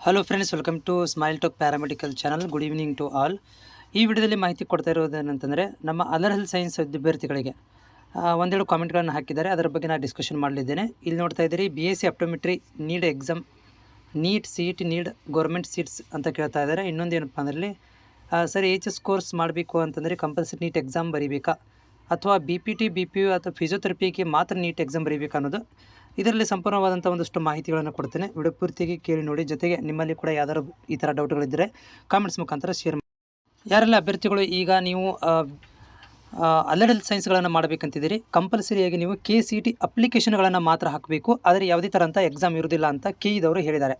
Hello friends, welcome to Smile Talk paramedical channel. Good evening to all. ಈ ವಿಡಿಯೋದಲ್ಲಿ ಮಾಹಿತಿ ಕೊಡ್ತಾ ಇರೋದೇನಂತಂದರೆ, ನಮ್ಮ ಅದರ್ ಹೆಲ್ತ್ ಸೈನ್ಸ್ ವಿದ್ಯಾರ್ಥಿಗಳಿಗೆ ಒಂದೆರಡು ಕಾಮೆಂಟ್ಗಳನ್ನು ಹಾಕಿದ್ದಾರೆ. ಅದರ ಬಗ್ಗೆ ನಾನು ಡಿಸ್ಕಷನ್ ಮಾಡಲಿದ್ದೇನೆ. ಇಲ್ಲಿ ನೋಡ್ತಾ ಇದ್ದೀರಿ, BSc optometry NEET exam, NEET CET NEET government seats ಅಂತ ಕೇಳ್ತಾ ಇದ್ದಾರೆ. ಇನ್ನೊಂದು ಏನಪ್ಪ ಅದರಲ್ಲಿ ಸರ್ HS ಕೋರ್ಸ್ ಮಾಡಬೇಕು ಅಂತಂದರೆ ಕಂಪಲ್ಸರಿ ನೀಟ್ ಎಕ್ಸಾಮ್ ಬರೀಬೇಕಾ, ಅಥವಾ BPT BPU ಅಥವಾ ಫಿಸಿಯೋಥೆರಪಿಗೆ ಮಾತ್ರ ನೀಟ್ ಎಕ್ಸಾಮ್ ಬರೀಬೇಕಾ ಅನ್ನೋದು. ಇದರಲ್ಲಿ ಸಂಪೂರ್ಣವಾದಂಥ ಒಂದಷ್ಟು ಮಾಹಿತಿಗಳನ್ನು ಕೊಡ್ತೇನೆ. ವಿಡಿಯೋ ಪೂರ್ತಿಯಾಗಿ ಕೇಳಿ ನೋಡಿ. ಜೊತೆಗೆ ನಿಮ್ಮಲ್ಲಿ ಕೂಡ ಯಾವ್ದಾದ್ರು ಈ ಥರ ಡೌಟ್ಗಳಿದ್ದರೆ ಕಾಮೆಂಟ್ಸ್ ಮುಖಾಂತರ ಶೇರ್ ಮಾಡಿ. ಯಾರೆಲ್ಲ ಅಭ್ಯರ್ಥಿಗಳು ಈಗ ನೀವು ಅಲೈಡ್ ಹೆಲ್ತ್ ಸೈನ್ಸ್ಗಳನ್ನು ಮಾಡಬೇಕಂತಿದ್ದೀರಿ, ಕಂಪಲ್ಸರಿಯಾಗಿ ನೀವು KCET ಅಪ್ಲಿಕೇಶನ್ಗಳನ್ನು ಮಾತ್ರ ಹಾಕಬೇಕು. ಆದರೆ ಯಾವುದೇ ಥರಂಥ ಎಕ್ಸಾಮ್ ಇರೋದಿಲ್ಲ ಅಂತ KE ಹೇಳಿದ್ದಾರೆ.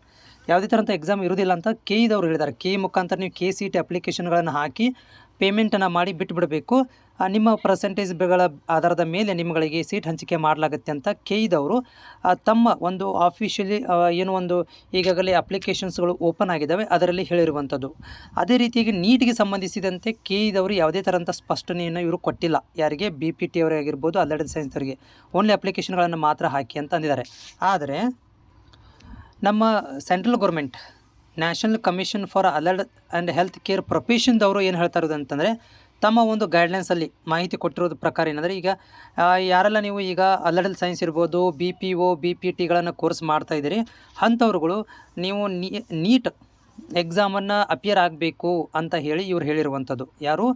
ಯಾವುದೇ ಥರಂಥ ಎಕ್ಸಾಮ್ ಇರೋದಿಲ್ಲ ಅಂತ KE ಹೇಳಿದ್ದಾರೆ. KE ಮುಖಾಂತರ ನೀವು KCET ಅಪ್ಲಿಕೇಶನ್ಗಳನ್ನು ಹಾಕಿ ಪೇಮೆಂಟನ್ನು ಮಾಡಿ ಬಿಟ್ಟುಬಿಡಬೇಕು. ನಿಮ್ಮ ಪರ್ಸೆಂಟೇಜ್ಗಳ ಆಧಾರದ ಮೇಲೆ ನಿಮ್ಮಗಳಿಗೆ ಸೀಟ್ ಹಂಚಿಕೆ ಮಾಡಲಾಗುತ್ತೆ ಅಂತ KE ತಮ್ಮ ಒಂದು ಆಫಿಷಿಯಲಿ ಏನೋ ಒಂದು ಈಗಾಗಲೇ ಅಪ್ಲಿಕೇಶನ್ಸ್ಗಳು ಓಪನ್ ಆಗಿದ್ದಾವೆ ಅದರಲ್ಲಿ ಹೇಳಿರುವಂಥದ್ದು. ಅದೇ ರೀತಿಯಾಗಿ ನೀಟ್ಗೆ ಸಂಬಂಧಿಸಿದಂತೆ KE ಯಾವುದೇ ಥರಂಥ ಸ್ಪಷ್ಟನೆಯನ್ನು ಇವರು ಕೊಟ್ಟಿಲ್ಲ. ಯಾರಿಗೆ BPT ಅವರಾಗಿರ್ಬೋದು, ಅಲೈಡ್ ಸೈನ್ಸ್ ಅವರಿಗೆ ಓನ್ಲಿ ಅಪ್ಲಿಕೇಶನ್ಗಳನ್ನು ಮಾತ್ರ ಹಾಕಿ ಅಂತ ಅಂದಿದ್ದಾರೆ. ಆದರೆ ನಮ್ಮ central government national commission for allied and health care ಪ್ರೊಫೆಷನ್ದವರು ಏನು ಹೇಳ್ತಾ ಇರೋದು ಅಂತಂದರೆ, ತಮ್ಮ ಒಂದು ಗೈಡ್ಲೈನ್ಸಲ್ಲಿ ಮಾಹಿತಿ ಕೊಟ್ಟಿರೋದು ಪ್ರಕಾರ ಏನಂದರೆ, ಈಗ ಯಾರೆಲ್ಲ ನೀವು ಈಗ ಅಲೈಡ್ ಹೆಲ್ತ್ ಸೈನ್ಸ್ ಇರ್ಬೋದು, BPO BPTಗಳನ್ನು ಕೋರ್ಸ್ ಮಾಡ್ತಾಯಿದ್ದೀರಿ, ಅಂಥವ್ರುಗಳು ನೀವು ನೀಟ್ ಎಕ್ಸಾಮನ್ನು ಅಪಿಯರ್ ಆಗಬೇಕು ಅಂತ ಹೇಳಿ ಇವ್ರು ಹೇಳಿರುವಂಥದ್ದು. ಯಾರು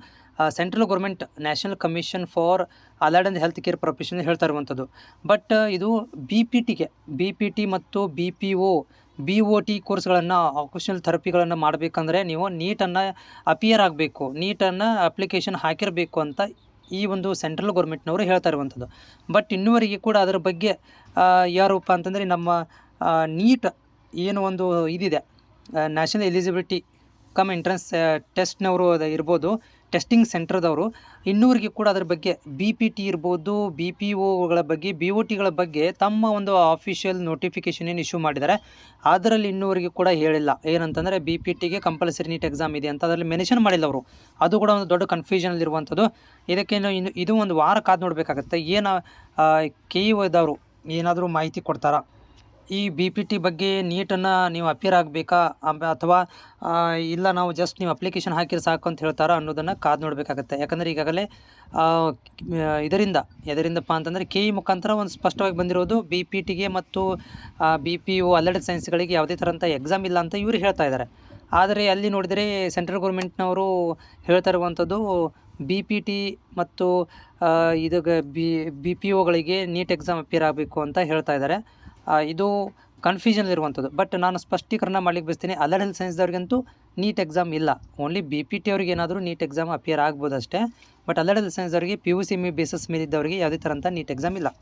central government national commission for allied and health care profession ಹೇಳ್ತಾ ಇರುವಂಥದ್ದು. ಬಟ್ ಇದು BPT ಮತ್ತು BPO BOT ಕೋರ್ಸ್ಗಳನ್ನು, ಆಕ್ಯುಪೇಷನಲ್ ಥೆರಪಿಗಳನ್ನು ಮಾಡಬೇಕಂದ್ರೆ ನೀವು ನೀಟನ್ನು ಅಪಿಯರ್ ಆಗಬೇಕು, ನೀಟನ್ನು ಅಪ್ಲಿಕೇಶನ್ ಹಾಕಿರಬೇಕು ಅಂತ ಈ ಒಂದು ಸೆಂಟ್ರಲ್ ಗೌರ್ಮೆಂಟ್ನವರು ಹೇಳ್ತಾ ಇರುವಂಥದ್ದು. ಬಟ್ ಇನ್ನೂವರೆಗೆ ಕೂಡ ಅದರ ಬಗ್ಗೆ ಯಾರಪ್ಪ ಅಂತಂದರೆ, ನಮ್ಮ ನೀಟ್ ಏನು ಒಂದು ಇದಿದೆ, ನ್ಯಾಷನಲ್ ಎಲಿಜಿಬಿಲಿಟಿ ಕಮ್ ಎಂಟ್ರೆನ್ಸ್ ಟೆಸ್ಟ್ನವರು ಇರ್ಬೋದು, ಟೆಸ್ಟಿಂಗ್ ಸೆಂಟ್ರದವರು, ಇನ್ನೂವರೆಗೆ ಕೂಡ ಅದರ ಬಗ್ಗೆ BPT ಇರ್ಬೋದು, BPOಗಳ ಬಗ್ಗೆ, BOTಗಳ ಬಗ್ಗೆ ತಮ್ಮ ಒಂದು ಆಫಿಷಿಯಲ್ ನೋಟಿಫಿಕೇಷನ್ ಏನು ಇಶ್ಯೂ ಮಾಡಿದ್ದಾರೆ ಅದರಲ್ಲಿ ಇನ್ನೂವರೆಗೆ ಕೂಡ ಹೇಳಿಲ್ಲ. ಏನಂತಂದರೆ BPTಗೆ ಕಂಪಲ್ಸರಿ ನೀಟ್ ಎಕ್ಸಾಮ್ ಇದೆ ಅಂತ ಅದರಲ್ಲಿ ಮೆನ್ಷನ್ ಮಾಡಿಲ್ಲ ಅವರು. ಅದು ಕೂಡ ಒಂದು ದೊಡ್ಡ ಕನ್ಫ್ಯೂಷನಲ್ಲಿರುವಂಥದ್ದು. ಇದಕ್ಕೇನು ಇದು ಒಂದು ವಾರ ಕಾದು ನೋಡಬೇಕಾಗತ್ತೆ. ಏನು KE ಏನಾದರೂ ಮಾಹಿತಿ ಕೊಡ್ತಾರಾ, ಈ BPT ಬಗ್ಗೆ ನೀಟನ್ನು ನೀವು ಅಪಿಯರ್ ಆಗಬೇಕಾ ಅಥವಾ ಇಲ್ಲ ನಾವು ಜಸ್ಟ್ ನೀವು ಅಪ್ಲಿಕೇಶನ್ ಹಾಕಿದ್ರೆ ಸಾಕು ಅಂತ ಹೇಳ್ತಾರಾ ಅನ್ನೋದನ್ನು ಕಾದು ನೋಡಬೇಕಾಗತ್ತೆ. ಯಾಕಂದರೆ ಈಗಾಗಲೇ ಎದರಿಂದಪ್ಪ ಅಂತಂದರೆ KE ಮುಖಾಂತರ ಒಂದು ಸ್ಪಷ್ಟವಾಗಿ ಬಂದಿರೋದು, BPTಗೆ ಮತ್ತು BPO ಅಲೈಡ್ ಸೈನ್ಸ್ಗಳಿಗೆ ಯಾವುದೇ ಥರಂಥ ಎಕ್ಸಾಮ್ ಇಲ್ಲ ಅಂತ ಇವರು ಹೇಳ್ತಾ ಇದ್ದಾರೆ. ಆದರೆ ಅಲ್ಲಿ ನೋಡಿದರೆ ಸೆಂಟ್ರಲ್ ಗೌರ್ಮೆಂಟ್ನವರು ಹೇಳ್ತಾ ಇರುವಂಥದ್ದು BPT ಮತ್ತು BPOಗಳಿಗೆ ನೀಟ್ ಎಕ್ಸಾಮ್ ಅಪಿಯರ್ ಆಗಬೇಕು ಅಂತ ಹೇಳ್ತಾ ಇದ್ದಾರೆ. ಇದು ಕನ್ಫ್ಯೂಷನಲ್ಲಿರುವಂಥದ್ದು. ಬಟ್ ನಾನು ಸ್ಪಷ್ಟೀಕರಣ ಮಾಡಲಿಕ್ಕೆ ಬಯಸ್ತೀನಿ, ಅಲೈಡ್ ಹೆಲ್ತ್ ಸೈನ್ಸ್ದವ್ರಿಗಂತೂ ನೀಟ್ ಎಕ್ಸಾಮ್ ಇಲ್ಲ. ಓನ್ಲಿ BPT ಅವ್ರಿಗೆ ಏನಾದರೂ ನೀಟ್ ಎಕ್ಸಾಮ್ ಅಪಿಯರ್ ಆಗ್ಬೋದು ಅಷ್ಟೇ. ಬಟ್ ಅಲೈಡ್ ಹೆಲ್ತ್ ಸೈನ್ಸ್ದವ್ರಿಗೆ PUC ಬೇಸಿಸ್ ಮೇಲಿದ್ದವರಿಗೆ ಯಾವುದೇ ಥರಂಥ ನೀಟ್ ಎಕ್ಸಾಮ್ ಇಲ್ಲ.